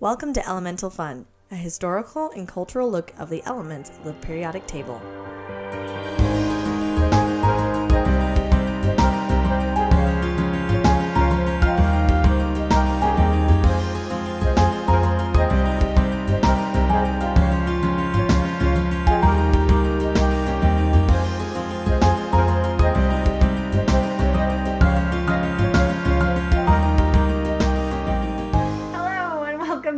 Welcome to Elemental Fun, a historical and cultural look of the elements of the periodic table.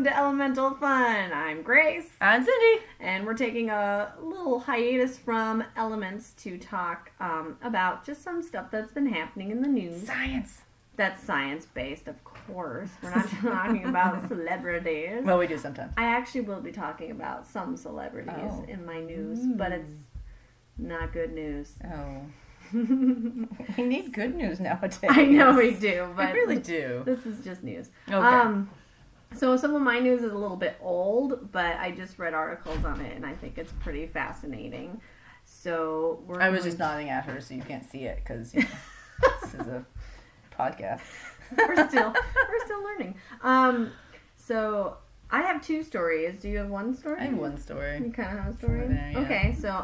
Elemental Fun. I'm Grace. I'm Cindy. And we're taking a little hiatus from elements to talk about just some stuff that's been happening in the news. Science. That's science-based, of course. We're not talking about celebrities. Well, we do sometimes. I actually will be talking about some celebrities in my news, but it's not good news. Oh. We need good news nowadays. I know we do, but we really do. This is just news. Okay. So some of my news is a little bit old, but I just read articles on it, and I think it's pretty fascinating. So I was just nodding at her, so you can't see it, because this is a podcast. we're still learning. So I have two stories. Do you have one story? I have one story. You kind of have a story? There, yeah. Okay, so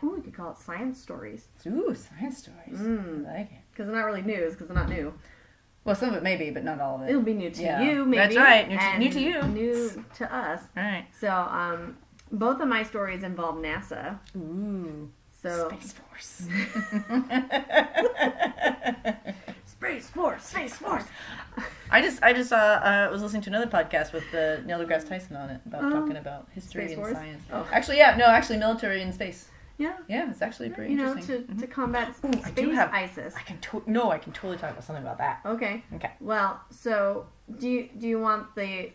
we could call it science stories. Ooh, science stories. I like it. Because they're not really news, because they're not new. Well, some of it maybe, but not all of it. It'll be new to you, maybe. That's right. New to you. New to us. All right. So, both of my stories involve NASA. Ooh. So Space Force. Space Force. I just was listening to another podcast with Neil deGrasse Tyson on it about talking about history and science. Oh. Actually, military and space. Yeah. Yeah, it's actually pretty interesting. To combat space ISIS. I can totally talk about something about that. Okay. Okay. Well, so do you want the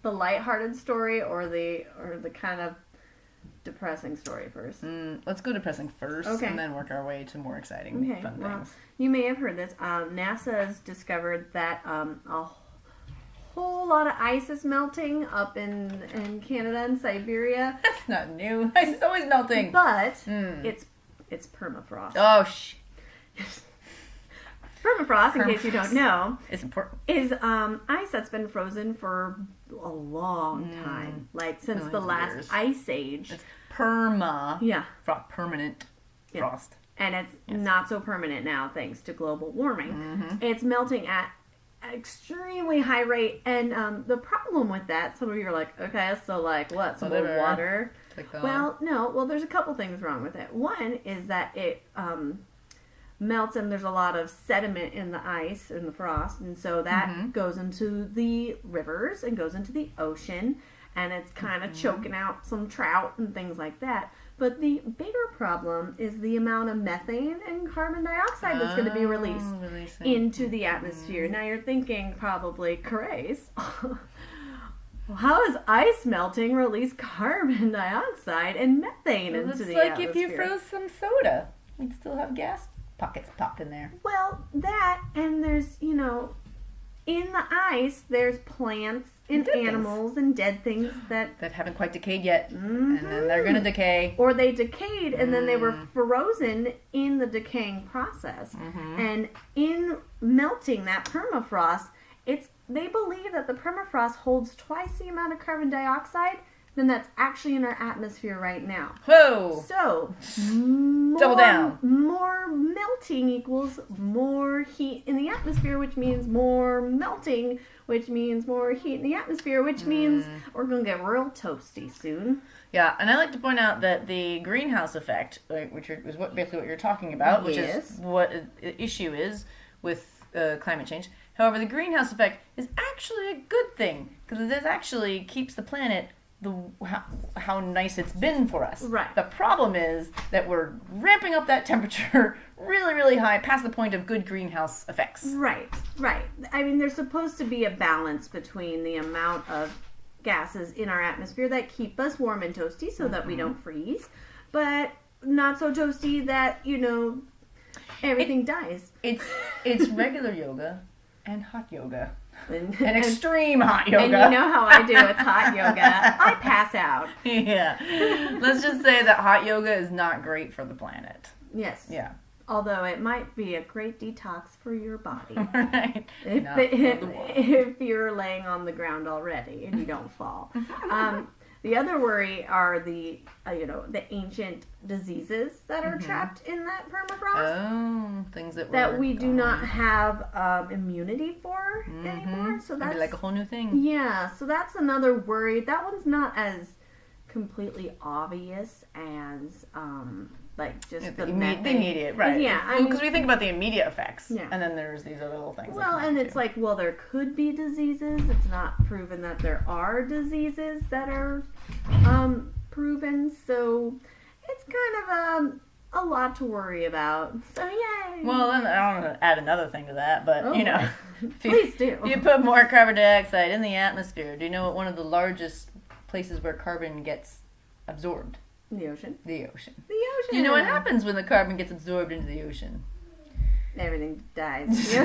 lighthearted story or the kind of depressing story first? Let's go depressing first, and then work our way to more exciting, fun things. You may have heard this. NASA has discovered that a whole lot of ice is melting up in Canada and Siberia. That's not new. Ice is always melting. But it's permafrost. Oh, shit. Permafrost, in case you don't know, it's important. Is ice that's been frozen for a long time, like since the last ice age. It's perma. Yeah. Permanent frost. And it's not so permanent now, thanks to global warming. It's melting at extremely high rate, and the problem with that, some of you are like, okay, so like what, some more water? Well, no, there's a couple things wrong with it. One is that it melts, and there's a lot of sediment in the ice, in the frost, and so that goes into the rivers and goes into the ocean, and it's kind of choking out some trout and things like that. But the bigger problem is the amount of methane and carbon dioxide that's going to be released into the atmosphere. Now you're thinking probably, Grace, how does ice melting release carbon dioxide and methane into the atmosphere? It's like if you froze some soda, you'd still have gas pockets popped in there. Well, that, and there's, in the ice, there's plants and animals and dead things that haven't quite decayed yet, and then they're going to decay. Or they decayed, and then they were frozen in the decaying process. And in melting that permafrost, they believe that the permafrost holds twice the amount of carbon dioxide than that's actually in our atmosphere right now. Whoa! So, double down. More melting equals more heat in the atmosphere, which means more melting, which means more heat in the atmosphere, which means we're going to get real toasty soon. Yeah, and I like to point out that the greenhouse effect, which is basically what you're talking about, which is what the issue is with climate change. However, the greenhouse effect is actually a good thing, because it actually keeps the planet how nice it's been for us. Right. The problem is that we're ramping up that temperature really, really high, past the point of good greenhouse effects. Right. I mean, there's supposed to be a balance between the amount of gases in our atmosphere that keep us warm and toasty so that we don't freeze, but not so toasty that, everything dies. It's regular yoga and hot yoga. And extreme hot yoga. And you know how I do with hot yoga. I pass out. Yeah. Let's just say that hot yoga is not great for the planet. Yes. Yeah. Although it might be a great detox for your body. Right. If you're laying on the ground already and you don't fall. The other worry are the ancient diseases that are trapped in that permafrost. Oh, things that we do not have immunity for anymore. So that's like a whole new thing. Yeah, so that's another worry. That one's not as completely obvious as just the immediate, right? Yeah, because we think about the immediate effects, yeah. And then there's these other little things. Well, and it's like, well, there could be diseases. It's not proven that there are diseases that are proven. So it's kind of a lot to worry about. So yay. Well, then I want to add another thing to that, but please do. You put more carbon dioxide in the atmosphere. Do you know what one of the largest places where carbon gets absorbed? The ocean. The ocean. The ocean. Do you know what happens when the carbon gets absorbed into the ocean? Everything dies.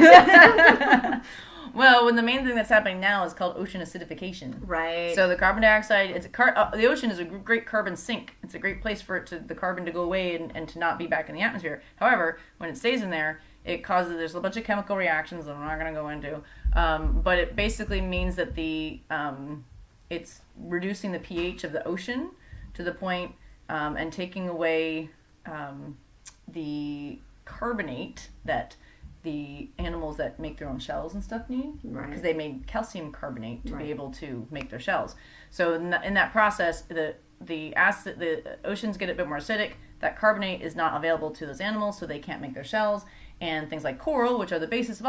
Well, when the main thing that's happening now is called ocean acidification. Right. So the carbon dioxide, the ocean is a great carbon sink. It's a great place for the carbon to go away and to not be back in the atmosphere. However, when it stays in there, there's a bunch of chemical reactions that I'm not going to go into. But it basically means that it's reducing the pH of the ocean to the point and taking away the carbonate that the animals that make their own shells and stuff need, because they made calcium carbonate to be able to make their shells. So in that process, the oceans get a bit more acidic. That carbonate is not available to those animals, so they can't make their shells. And things like coral, which are the basis of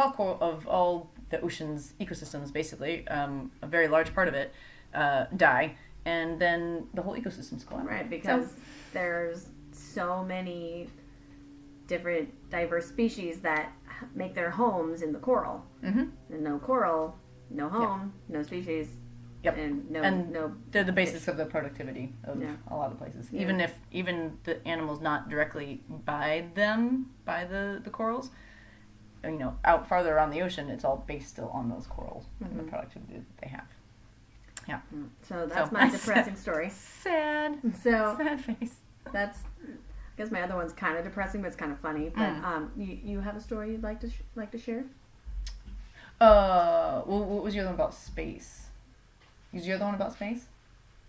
all the ocean's ecosystems, basically, a very large part of it, die, and then the whole ecosystem's gone. Right, because there's so many different diverse species that make their homes in the coral. And no coral, no home, no species. Yep. And they're the basis of the productivity of a lot of places. Yeah. Even the animals not directly by the corals, out farther around the ocean, it's all based still on those corals and the productivity that they have. Yeah. So that's my depressing story. Sad. So sad face. That's. I guess my other one's kind of depressing, but it's kind of funny. But you have a story you'd like to share? What was your other one about space? Is your other one about space?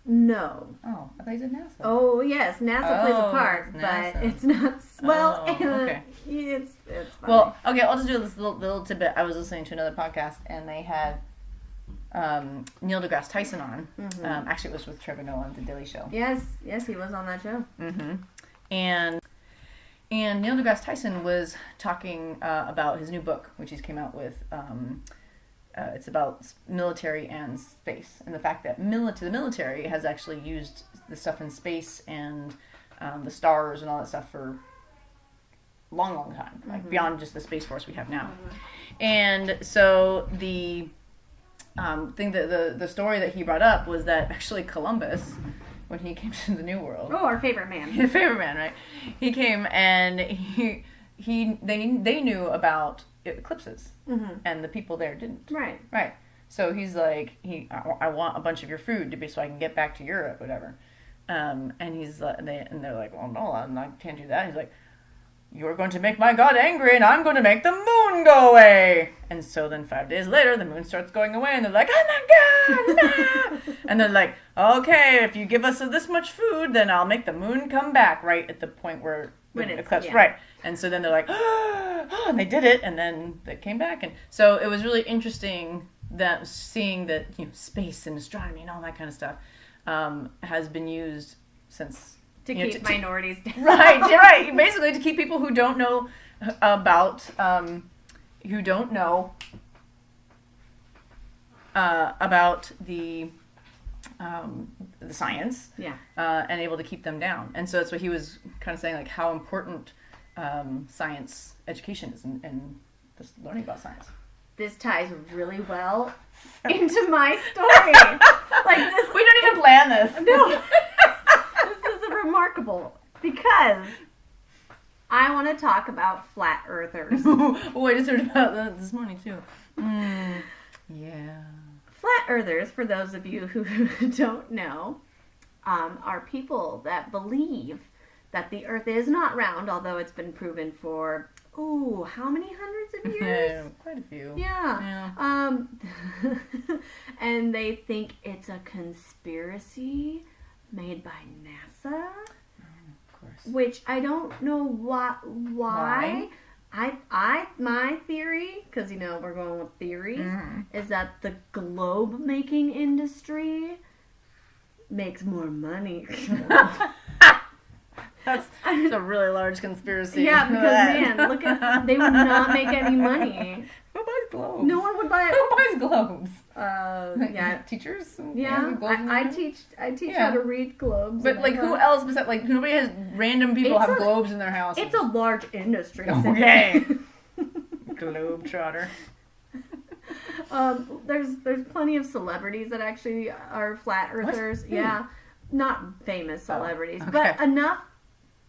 No. Oh, I thought you said NASA. Oh yes, NASA plays a part, but it's not. Well, okay. It's funny. Well, okay. I'll just do this little tidbit. I was listening to another podcast, and they had Neil deGrasse Tyson on. Actually, it was with Trevor Noah on The Daily Show. Yes, he was on that show. And Neil deGrasse Tyson was talking about his new book, which he's came out with. It's about military and space, and the fact that the military has actually used the stuff in space and the stars and all that stuff for a long, long time, like beyond just the Space Force we have now. And so the the story that he brought up was that actually Columbus, when he came to the New World. Oh, our favorite man. Your favorite man, right? He came and they knew about eclipses, and the people there didn't. Right. So he's like, I want a bunch of your food so I can get back to Europe, whatever. And they're like, well, no, I can't do that. He's like, you're going to make my God angry, and I'm going to make the moon go away. And so then 5 days later, the moon starts going away, and they're like, oh my God, nah! And they're like, okay, if you give us this much food, then I'll make the moon come back right at the point where the eclipse, right. And so then they're like, oh, and they did it, and then they came back. And so it was really interesting that seeing that space and astronomy and all that kind of stuff has been used since... To keep minorities down. Right. Basically, to keep people who don't know about the science, and able to keep them down. And so that's what he was kind of saying, like how important science education is and just learning about science. This ties really well into my story. Like this, we don't even plan this. No. Remarkable, because I want to talk about flat earthers. Oh, I just heard about that this morning too. Yeah. Flat earthers, for those of you who don't know, are people that believe that the Earth is not round, although it's been proven for, how many hundreds of years? Yeah, quite a few. Yeah. And they think it's a conspiracy made by NASA. Of course. Which I don't know why. My theory, because we're going with theories, is that the globe making industry makes more money. That's a really large conspiracy. Yeah, because they would not make any money. Who buys globes? No one would buy it. Who buys globes? Yeah, teachers. Yeah, I teach how to read globes. But who else besides nobody has random people have globes in their houses. It's a large industry. Okay. Globetrotter. There's plenty of celebrities that actually are flat earthers. Yeah, not famous celebrities, but enough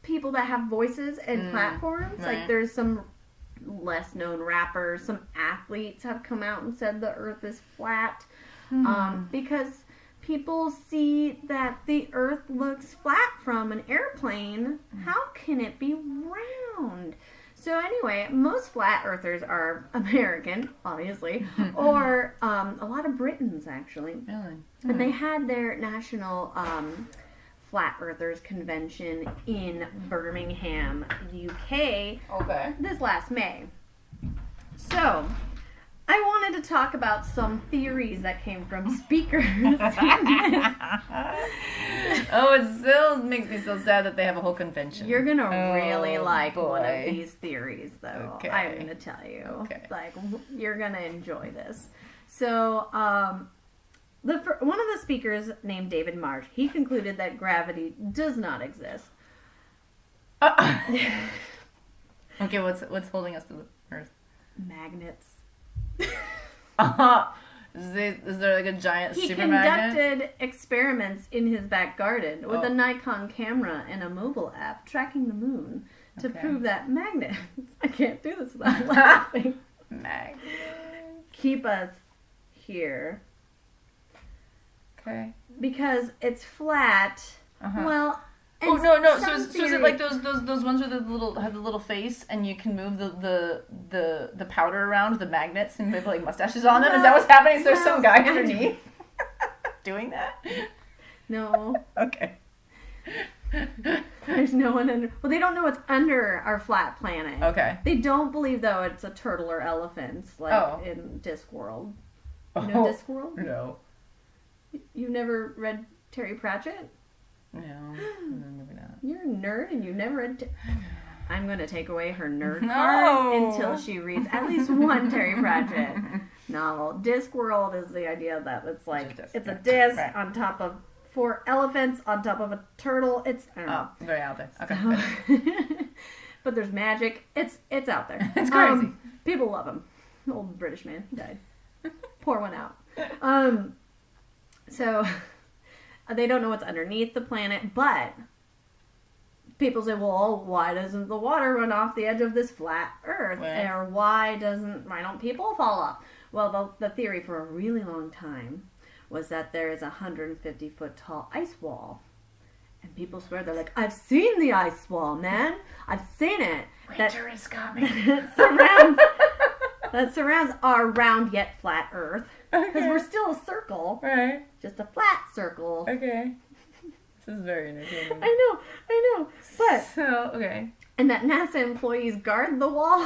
people that have voices and platforms. Right. Like there's some less known rappers, some athletes have come out and said the Earth is flat, because people see that the Earth looks flat from an airplane. How can it be round? So anyway, most flat earthers are American, obviously, or a lot of Britons, actually. Really? And they had their national Flat Earthers Convention in Birmingham, UK, this last May. So, I wanted to talk about some theories that came from speakers. It still makes me so sad that they have a whole convention. You're going to really like one of these theories, though. Okay. I'm going to tell you. Okay. You're going to enjoy this. So, one of the speakers, named David Marsh, he concluded that gravity does not exist. Okay, what's holding us to the Earth? Magnets. Is there like a giant super magnet? He conducted experiments in his back garden with a Nikon camera and a mobile app tracking the moon to prove that magnets, I can't do this without laughing, magnets keep us here. Okay. Because it's flat. Well, no. So is it like those ones with have the little face and you can move the powder around, the magnets, and maybe like mustaches on them? Is that what's happening? Is there some guy underneath doing that? No. Okay. There's no one under. Well, they don't know what's under our flat planet. Okay. They don't believe though it's a turtle or elephants like in Discworld. You know Discworld? No. You've never read Terry Pratchett? No, maybe not. You're a nerd and you've never read... I'm going to take away her nerd card until she reads at least one Terry Pratchett novel. Discworld is the idea that it's like... It's a disc on top of 4 elephants on top of a turtle. It's... I don't know. Very out there. Okay. So, but there's magic. It's out there. It's crazy. People love him. Old British man. He died. Pour one out. So, they don't know what's underneath the planet, but people say, well, why doesn't the water run off the edge of this flat Earth? Right. Or why don't people fall off? Well, the theory for a really long time was that there is a 150-foot tall ice wall. And people swear, they're like, I've seen the ice wall, man. I've seen it. Winter is coming. That surrounds our round yet flat Earth. Because we're still a circle. Right. Just a flat circle. Okay. This is very entertaining. I know. But. So, okay. And that NASA employees guard the wall.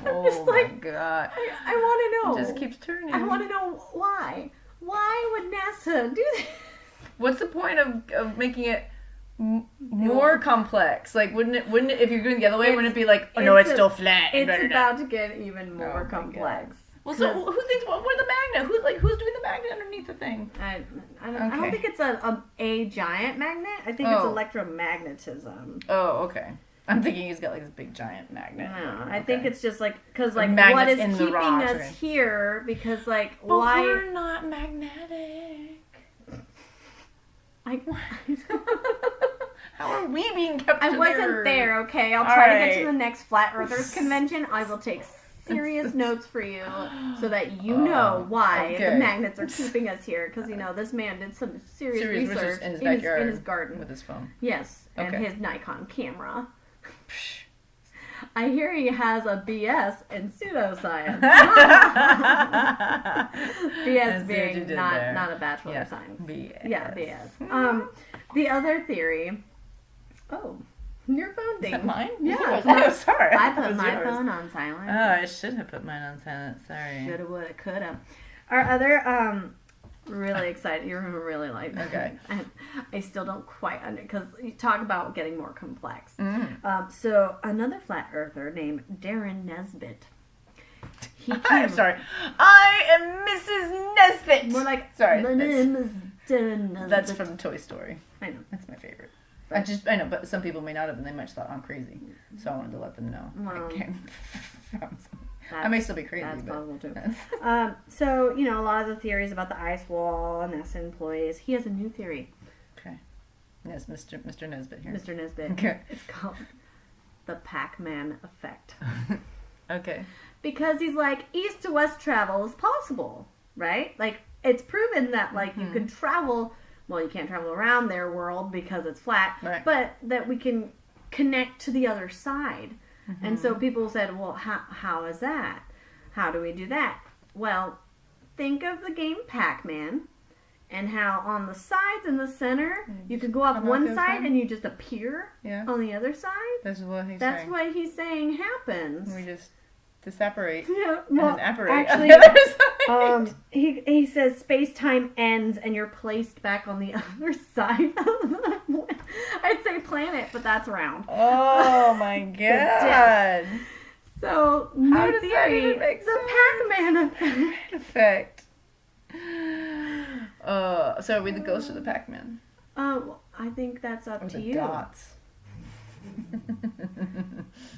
My God. I want to know. It just keeps turning. I want to know why. Why would NASA do this? What's the point of making it more complex? Like, wouldn't it, if you're going the other way, wouldn't it be like, it's still flat? It's about to get even more complex. Well, so who thinks, where's the magnet? Who's doing the magnet underneath the thing? I don't think it's a giant magnet. I think it's electromagnetism. Oh, okay. I'm thinking he's got like this big giant magnet. No, I think it's just like, because like what is keeping us here, because like but why... we're not magnetic. How are we being kept I wasn't there, okay? I'll try to get to the next Flat Earthers convention. I will take serious notes for you so that you know why the magnets are keeping us here. Because, this man did some serious research in his backyard. In his garden. With his phone. Yes, and his Nikon camera. I hear he has a BS in pseudoscience. BS being not a Bachelor of Science. BS. Yeah, BS. The other theory... Oh, your phone ding. Is that mine? Yeah. Oh, sorry. I put my phone on silent. Oh, I should have put mine on silent. Sorry. Shoulda, woulda, coulda. Our other, really excited. You're really like. Okay. I still don't quite because you talk about getting more complex. Mm. So another flat earther named Darren Nesbitt. I'm sorry. I am Mrs. Nesbitt. More like sorry. My name is Darren Nesbitt. That's from Toy Story. I know. That's my favorite. I know, but some people may not have, and they might have thought I'm crazy. So I wanted to let them know. Well, I may still be crazy. That's but possible too. So, a lot of the theories about the ice wall and NASA employees. He has a new theory. Okay. Yes, Mr. Nesbitt here. Mr. Nesbitt. Okay. It's called the Pac-Man effect. Okay. Because he's like, east to west travel is possible, right? Like, it's proven that, you can travel... Well, you can't travel around their world because it's flat, right. But that we can connect to the other side. Mm-hmm. And so people said, well, how is that? How do we do that? Well, think of the game Pac-Man and how on the sides and the center, you could go up one side and you just appear on the other side. That's what he's saying. That's what he's saying happens. We just separate. Yeah, well, and apparate actually, on the other side. He says space-time ends and you're placed back on the other side of the I'd say planet, but that's round. Oh my god. So, how new does that theory, even make the Pac-Man effect. So are we the ghost of the Pac-Man? Well, I think that's up to you. Dots.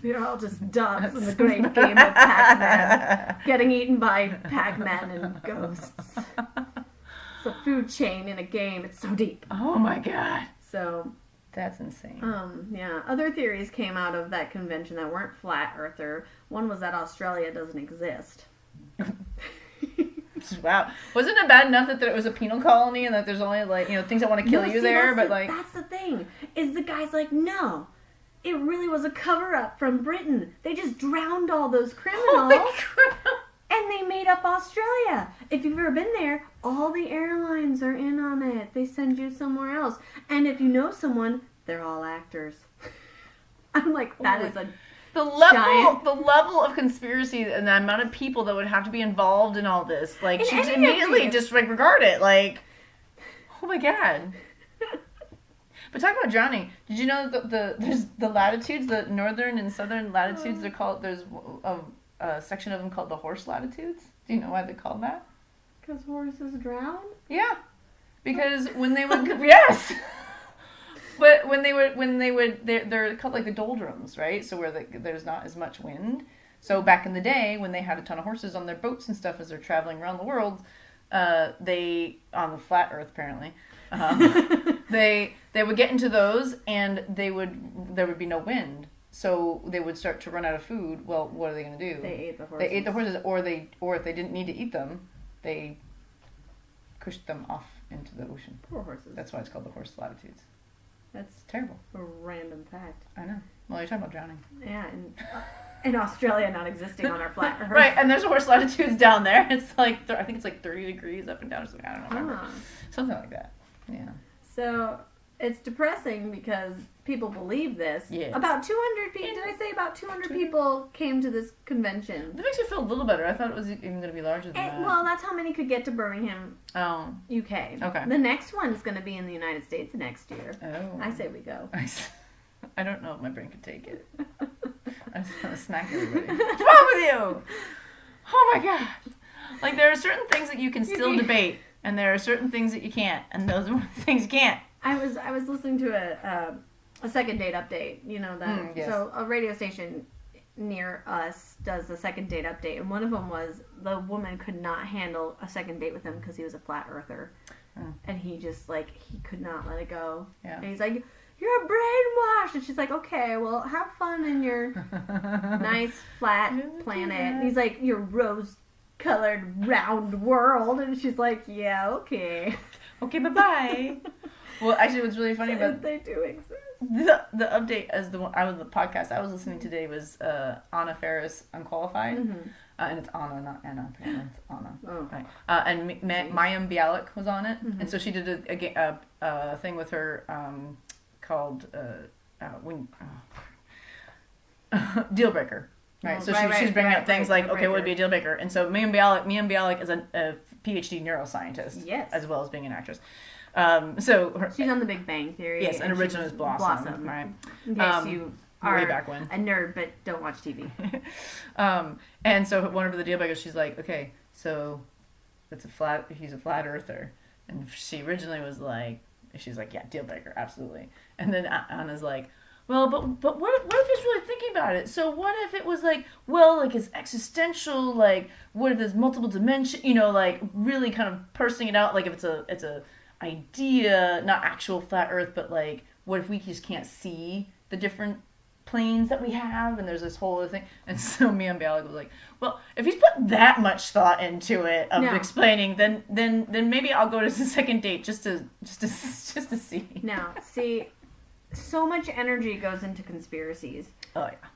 We're all just dots in the great game of Pac-Man. Getting eaten by Pac-Man and ghosts. It's a food chain in a game. It's so deep. Oh my god. So... That's insane. Yeah. Other theories came out of that convention that weren't flat earther. One was that Australia doesn't exist. Wow. Wasn't it bad enough that there was a penal colony and that there's only things that want to kill you there, but that's the thing. Is the guy's like, no. It really was a cover-up from Britain. They just drowned all those criminals. And they made up Australia. If you've ever been there, all the airlines are in on it. They send you somewhere else. And if you know someone, they're all actors. I'm like, that is the level of conspiracy and the amount of people that would have to be involved in all this. Like, she immediately disregard it. Like, oh my god. But talk about drowning. Did you know that there's the latitudes, the northern and southern latitudes, they're called, there's a section of them called the horse latitudes. Do you know why they're called that? Because horses drown? Yeah. Because when they would, yes. But when they would, they're called like the doldrums, right? So where there's not as much wind. So back in the day, when they had a ton of horses on their boats and stuff as they're traveling around the world, they, on the flat earth apparently, they would get into those and there would be no wind. So they would start to run out of food. Well, what are they going to do? They ate the horses, or if they didn't need to eat them, they pushed them off into the ocean. Poor horses. That's why it's called the horse latitudes. That's terrible. A random fact. I know. Well, you're talking about drowning. Yeah, and in Australia not existing on our flat earth. Right, and there's horse latitudes down there. It's like, I think it's like 30 degrees up and down or something. I don't remember. Something like that. Yeah. So it's depressing because people believe this. Yes. About 200 people, did I say about 200 people came to this convention? That makes me feel a little better. I thought it was even going to be larger than that. Well, that's how many could get to Birmingham, UK. Okay. The next one is going to be in the United States next year. Oh. I say we go. I don't know if my brain could take it. I just want to smack everybody. What's wrong with you? Oh my god. Like, there are certain things that you can still debate, and there are certain things that you can't, and those are things you can't. I was listening to a second date update, that. Yes. So a radio station near us does the second date update, and one of them was the woman could not handle a second date with him because he was a flat earther, and he just he could not let it go. Yeah. And he's like, you're brainwashed. And she's like, okay, well, have fun in your nice flat planet. And he's like, your rose-colored round world. And she's like, yeah, okay. Okay, bye-bye. Well, actually, what's really funny about they do exist. The update as the podcast I was listening today was Anna Faris Unqualified, and it's Anna, not Anna. Apparently, it's Anna. Oh. Right. And Mayim Bialik was on it, and so she did a thing with her called deal breaker. Right. So she's bringing up things like, okay, what would be a deal breaker? And so Mayim Bialik is a PhD neuroscientist, yes, as well as being an actress. She's on The Big Bang Theory. Yes, and originally was Blossom. Right. In case you are way back when. a nerd but don't watch TV. And so one of the deal breakers, she's like, okay, so he's a flat earther. And she originally was like, she's like, yeah, deal breaker, absolutely. And then Anna's like, well, but what if he's really thinking about it? So what if it was like, well, like it's existential, like what if there's multiple dimensions, like really kind of parsing it out, like if it's a idea, not actual flat earth, but like what if we just can't see the different planes that we have, and there's this whole other thing. And so me and Bialik was like, well, if he's put that much thought into it of explaining, then maybe I'll go to the second date just to see. Now, see, so much energy goes into conspiracies. Oh yeah.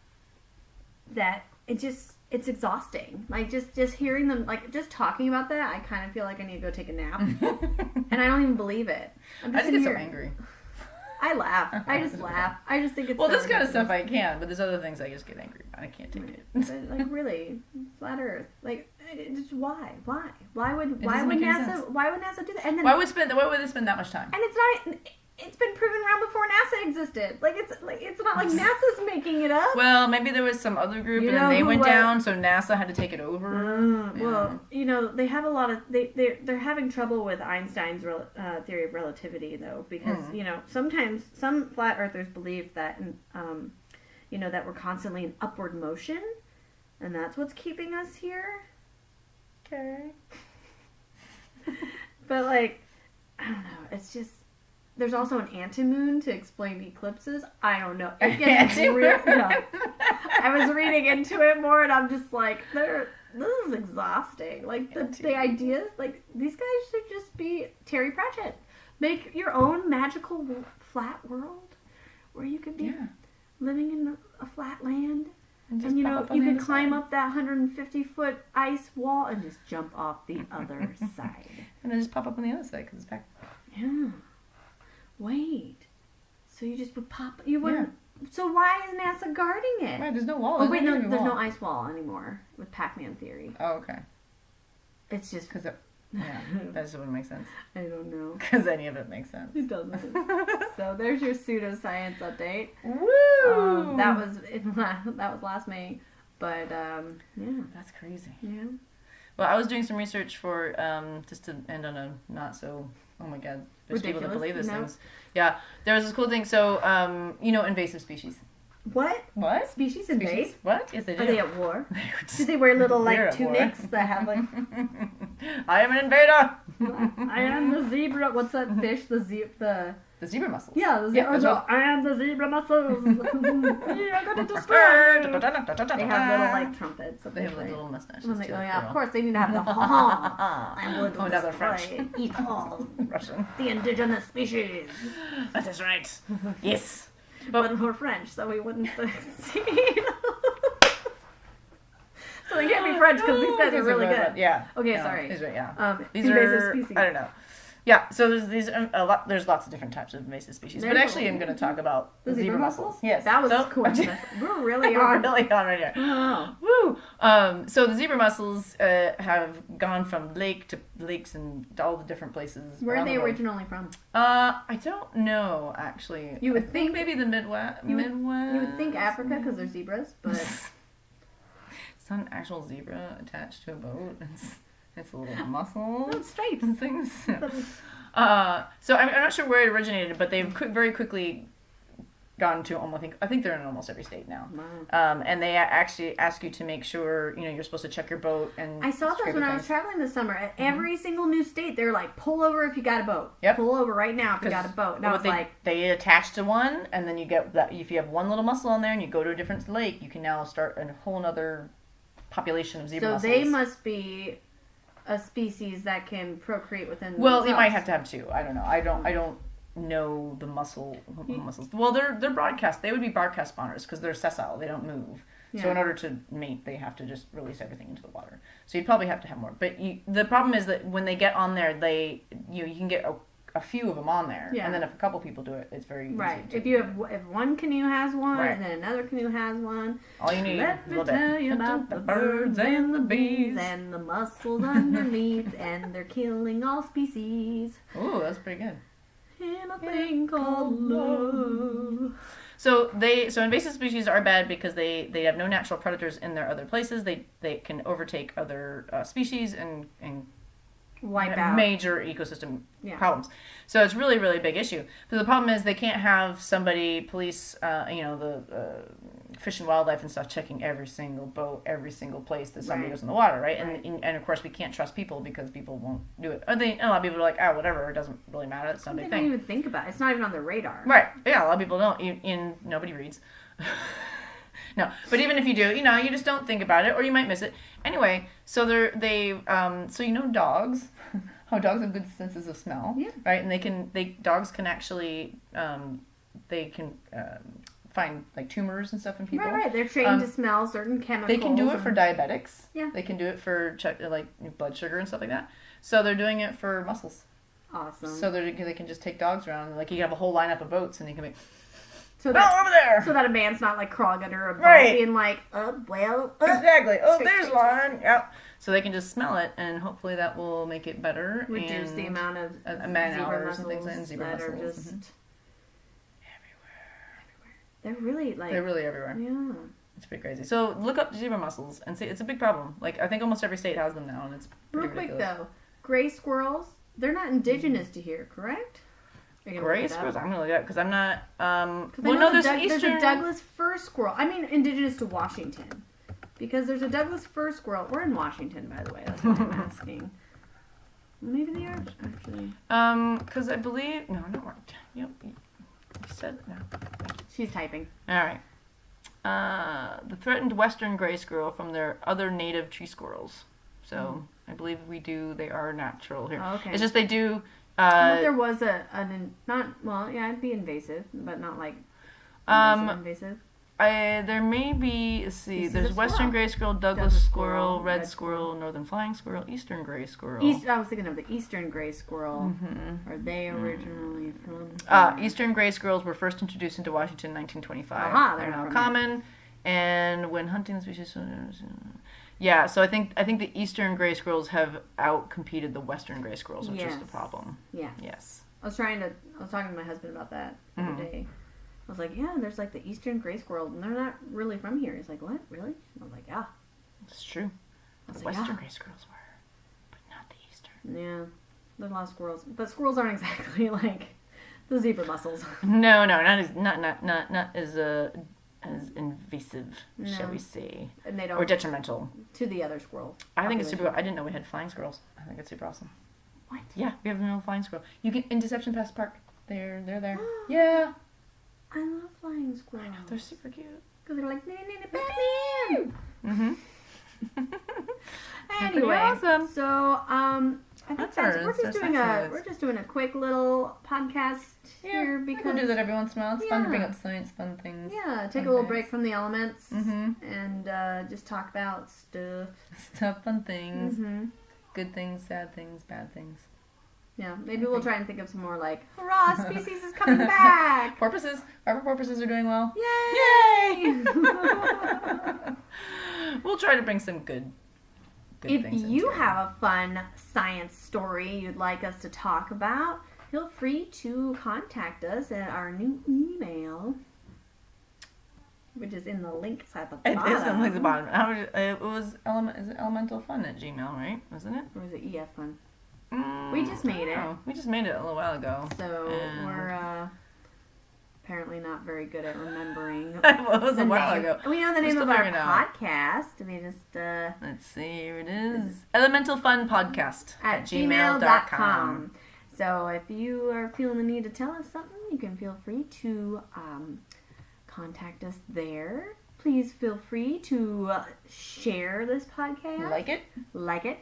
That it's exhausting. Like just hearing them, like just talking about that, I kind of feel like I need to go take a nap. And I don't even believe it. I just get so angry. I laugh. I just laugh. I just think it's well, this kind of stuff I can, but there's other things I just get angry about. I can't take it. But, like really, flat Earth. Like, just why would NASA do that? And then why would they spend that much time? And it's been proven around before NASA existed. It's not like NASA's making it up. Well, maybe there was some other group and then they went down, so NASA had to take it over. Well, they have a lot of they're having trouble with Einstein's theory of relativity though, because sometimes some flat earthers believe that that we're constantly in upward motion, and that's what's keeping us here. Okay. But I don't know. It's just. There's also an anti-moon to explain eclipses. I don't know. It gets real. I was reading into it more, and I'm just like, this is exhausting. Like, the ideas, like, these guys should just be Terry Pratchett. Make your own magical flat world where you could be living in a flat land. And you can climb up that 150-foot ice wall and just jump off the other side. And then just pop up on the other side because it's back. Yeah. Wait. So you just would pop... You wouldn't... Yeah. So why is NASA guarding it? Right, there's no wall. Oh, wait, no, there's no ice wall anymore with Pac-Man theory. Oh, okay. It's just... Because that just wouldn't make sense. I don't know. Because any of it makes sense. It doesn't. So there's your pseudoscience update. Woo! That was last May. But, yeah. That's crazy. Yeah. Well, I was doing some research for, just to end on a not so... Oh my God, there's people that believe these things. Yeah, there was this cool thing. So, invasive species. What? What? Species invade? What? Yes, they do. Are they at war? Do they wear little tunics that have I am an invader. I am the zebra. What's that fish? The zebra mussels. Yeah, I am the zebra mussels. I'm gonna destroy. They have little trumpets. They have little mustaches. Like, of course they need to have the I'm going to destroy, French. Eat all Russian. The indigenous species. That is right. Yes. But we're French, so we wouldn't succeed. So they can't be French because these guys are really good. Yeah. Okay, sorry. These are, invasive species. I don't know. Yeah, so there's lots of different types of invasive species. But actually, I'm going to talk about the zebra mussels. Yes. That was cool. We're really on. We're really on right here. Oh. Woo! So the zebra mussels have gone from lakes and all the different places. Where are they originally from? I don't know, actually. You would think maybe the Midwest. You would think Africa because they're zebras, but... It's not an actual zebra attached to a boat. It's a little mussel. Little stripes and things. So I'm not sure where it originated, but they very quickly gone to I think they're in almost every state now. Wow. And they actually ask you to make sure, you're supposed to check your boat. And I saw those when I was traveling this summer. At every single new state, they're like, pull over if you got a boat. Yep. Pull over right now if you got a boat. And I was they attach to one, and then you get that. If you have one little mussel on there and you go to a different lake, you can now start a whole other population of zebra mussels. So they must be a species that can procreate within themselves. You might have to have two. I don't know. I don't know the mussels. Well, they're broadcast. They would be broadcast spawners because they're sessile. They don't move. Yeah. So in order to mate, they have to just release everything into the water. So you'd probably have to have more. But the problem is that when they get on there, you can get a few of them on there. Yeah. And then if a couple people do it, it's very easy. Right. If one canoe has one, and then another canoe has one. All you need Let me tell you about the birds and the bees and the mussels underneath, and they're killing all species. Ooh, that's pretty good. In a thing called love. So invasive species are bad because they have no natural predators in their other places. They can overtake other species and wipe out major ecosystem problems. So it's really, really big issue. But the problem is they can't have police, the Fish and Wildlife and stuff checking every single boat, every single place that somebody goes in the water, right? And of course we can't trust people because people won't do it. A lot of people are like, whatever, it doesn't really matter. It's not a big thing. They don't even think about it. It's not even on their radar. Right. Yeah, a lot of people don't. Nobody reads. No, but even if you do, you just don't think about it, or you might miss it. Anyway, so dogs, how dogs have good senses of smell, right? And dogs can actually, find like tumors and stuff in people. Right. They're trained to smell certain chemicals. They can do it for diabetics. Yeah. They can do it for blood sugar and stuff like that. So they're doing it for mussels. Awesome. So they can just take dogs around, like you can have a whole lineup of boats, and you can be. So that, over there! So that a man's not like crawling under a boat being like, Exactly. Oh, there's one. Yep. So they can just smell it, and hopefully that will make it better. Reduce the amount of man-hours and things like zebra mussels. That are just everywhere. They're really everywhere. Yeah. It's pretty crazy. So look up zebra mussels and see. It's a big problem. Like I think almost every state has them now, and it's pretty ridiculous. Real quick though, gray squirrels, they're not indigenous to here, correct? Gray squirrels? I'm gonna look it up because I'm not. There's a Douglas fir squirrel. I mean, indigenous to Washington, because there's a Douglas fir squirrel. We're in Washington, by the way. That's why I'm asking. Maybe they are actually. Because I believe not right. Yep. You said no. She's typing. All right. The threatened western gray squirrel from their other native tree squirrels. So I believe they are natural here. Oh, okay. It's just they do. There was it'd be invasive, but not like invasive. There may be, there's western gray squirrel, Douglas squirrel, red squirrel, northern flying squirrel, eastern gray squirrel. I was thinking of the eastern gray squirrel. Mm-hmm. Are they originally from? Eastern gray squirrels were first introduced into Washington in 1925. They're now common, and when hunting the species. Yeah, so I think the eastern gray squirrels have outcompeted the western gray squirrels, which is the problem. Yeah. Yes. I was talking to my husband about that the other day. I was like, yeah, there's like the eastern gray squirrel, and they're not really from here. He's like, what, really? And I was like, yeah. It's true. The western gray squirrels were, but not the eastern. Yeah. There's a lot of squirrels. But squirrels aren't exactly like the zebra mussels. No, not as invasive, shall we say, and they don't, or detrimental to the other squirrel. I think it's super. I didn't know we had flying squirrels. I think it's super awesome. What? Yeah, we have a little flying squirrel. You can in Deception Pass Park. They're there. Yeah. I love flying squirrels. I know, they're super cute. Because they're like, Batman! Mm-hmm. Anyway, awesome. So, I think we're just doing a quick little podcast here because we'll do that every once in a while. It's fun to bring up science, fun things. Yeah, take a little break from the elements and just talk about stuff. Fun things, good things, sad things, bad things. Yeah, maybe we'll try and think of some more like, hurrah, species is coming back! Porpoises. Rubber porpoises are doing well. Yay! We'll try to bring some good if things you have a fun science story you'd like us to talk about, feel free to contact us at our new email, which is in the links at the bottom. It is in the links at the bottom. Is it elementalfun@gmail, right? Wasn't it? Or is it EFFun? We just made it. We just made it a little while ago. So we're apparently not very good at remembering. It was a while ago. We know the name of our podcast. I mean, just... Let's see, here it is. Elemental Fun Podcast at gmail.com. So if you are feeling the need to tell us something, you can feel free to contact us there. Please feel free to share this podcast. Like it.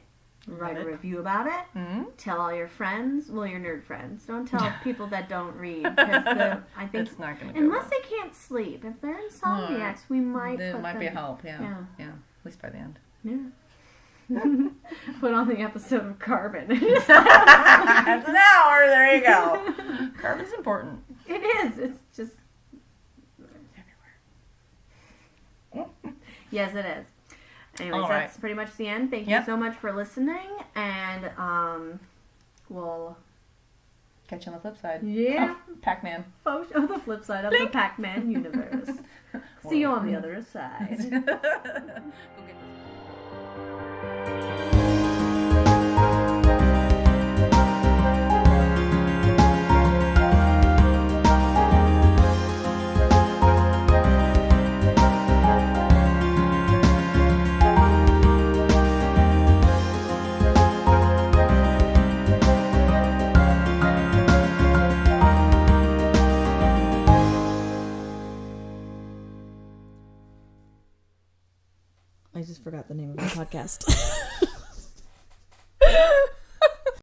Write a review about it. Mm-hmm. Tell all your friends. Well, your nerd friends. Don't tell people that don't read. Because I think it's not going to go unless well. they can't sleep. If they're insomniacs, we might There might be a help, yeah. At least by the end. Yeah. Put on the episode of Carbon. That's an hour. There you go. Carbon's important. It is. It's just everywhere. Yes, it is. Anyways, that's pretty much the end. Thank you so much for listening, and we'll catch you on the flip side. Yeah. Pac-Man. Oh, the flip side of the Pac-Man universe. See you on the other side. Go get this. I just forgot the name of the podcast.